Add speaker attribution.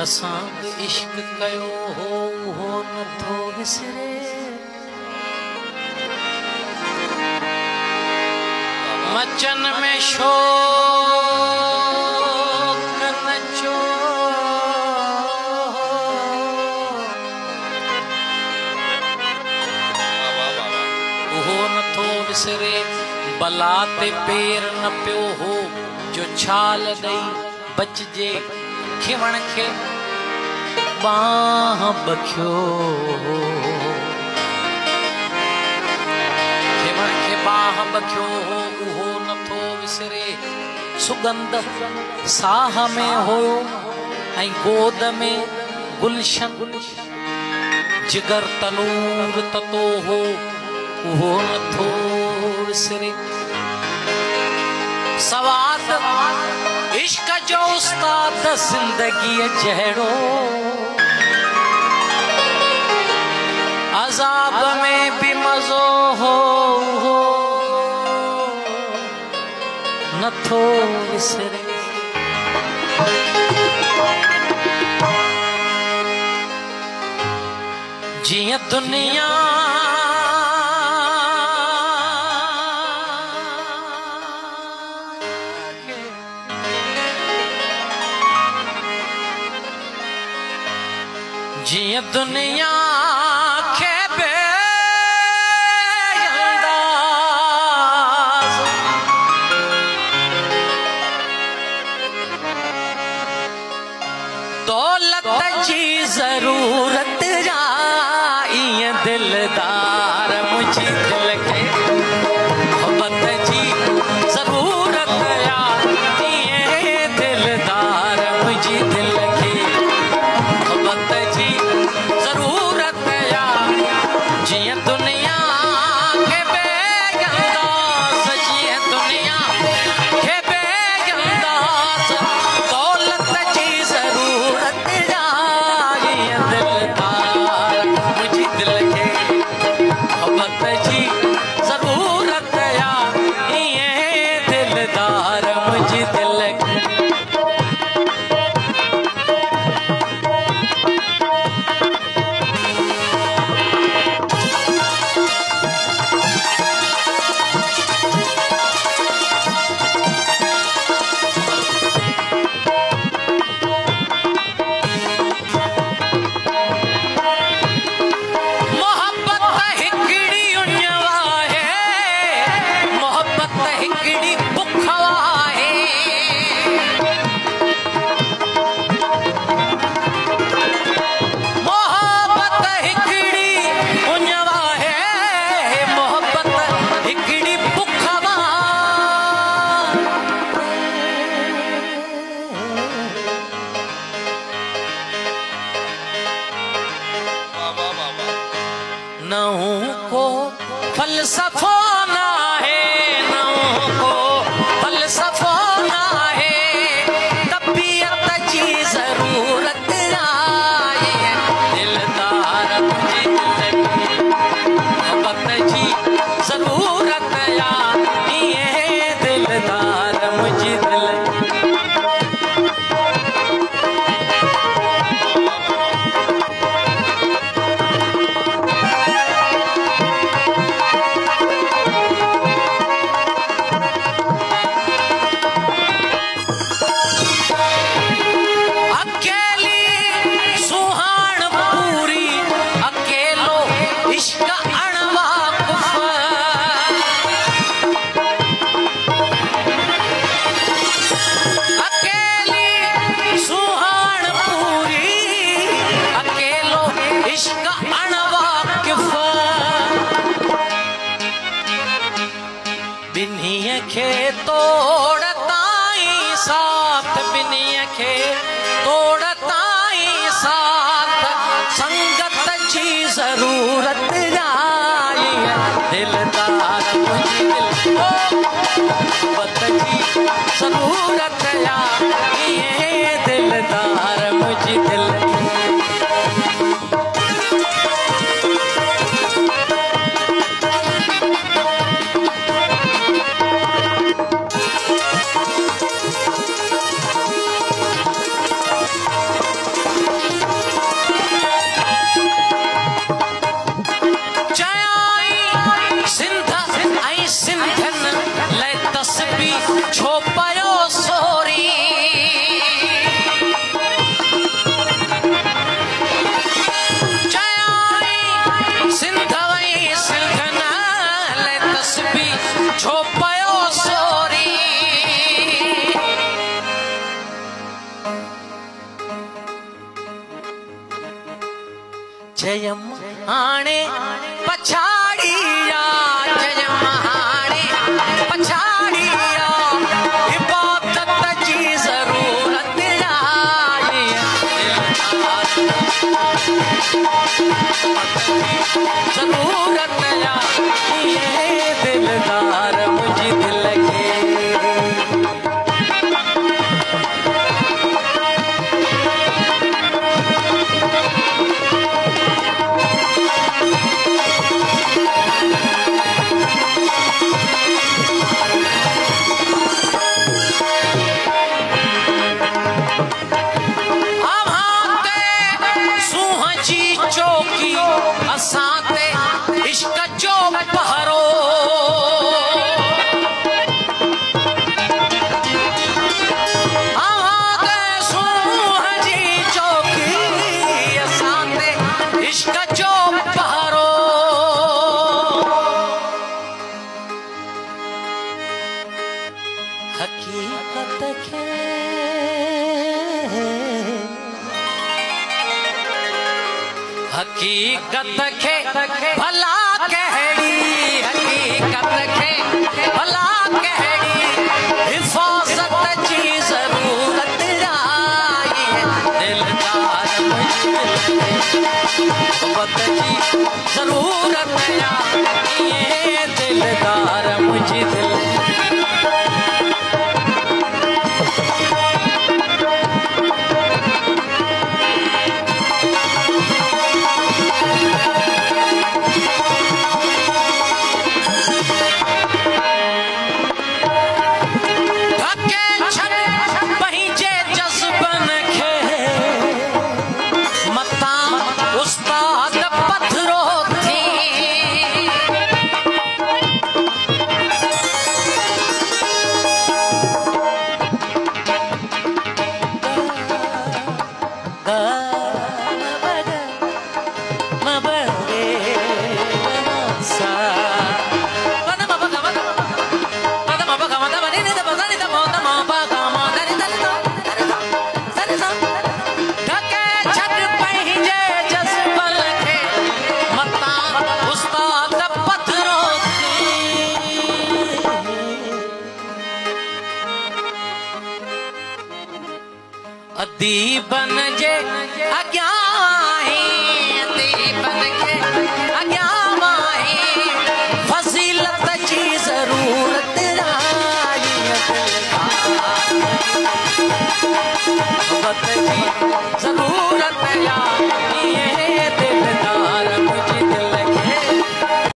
Speaker 1: असां इश्क कयो हो नथो विसरे। मचन में शोक नचो हो नथो विसरे। बला ते पेर न पियो हो जो छाल दई बचजे। खिवण खे बाह बख्यो खिवण खे बाह बख्यो हो उहो नथो विसरे। सुगंध साह में होयो ऐं गोद में गुलशन। जिगर तनूर ततो हो उहो नथो विसरे। सवाद इश्क जो उस्ताद जिंदगी जहड़ो। अजाब में भी मजो हो नथो विसरे। जिया दुनिया जिया दुनिया के बेअंदाज़। दौलत जी जरूरत जाई दिलदार मुझे दिल के। मोहब्बत जी जरूरत आई दिलदार मुझे दिल के। मोहब्बत जी जरूरत या जिया दुनिया के बेअंदाज़। जिया दुनिया के बेअंदाज़। दौलत जी जरूरत आई दिलदार मुझे दिल के। मोहब्बत जी जरूरत आई दिलदार मुझे दिल के। नहू को फलसफो ना है। नहू को फलसफो ना है। तबीयत जी जरूरत आई दिलदार मुझे दिल की। मोहब्बत जी जरूरत आई दिलदार मुझे दिल की। बिन्हीं खे तोड़ताई साथ। बिन्हीं खे तोड़ताई साथ। संगत जी जरूरत आई दिलदार मुझे दिल को। मोहब्बत जी जरूरत आई दिलदार मुझे दिल को। जयम हाणे पछाड़िया जयम हाणे पछाड़िया इबादत जी ज़रूरत आई ज़रूरत आई ये दिलदार मुझे दिल के हकीकत खे भला कहड़ी हकीकत खे भला कहड़ी हिफाजत जी ज़रूरत आई दिलदार मोहब्बत जी ज़रूरत आई ये दिलदार मुझे दिल दीपन जे अज्ञाही दीपन के अज्ञाही फजीलत जी ज़रूरत आई मोहब्बत जी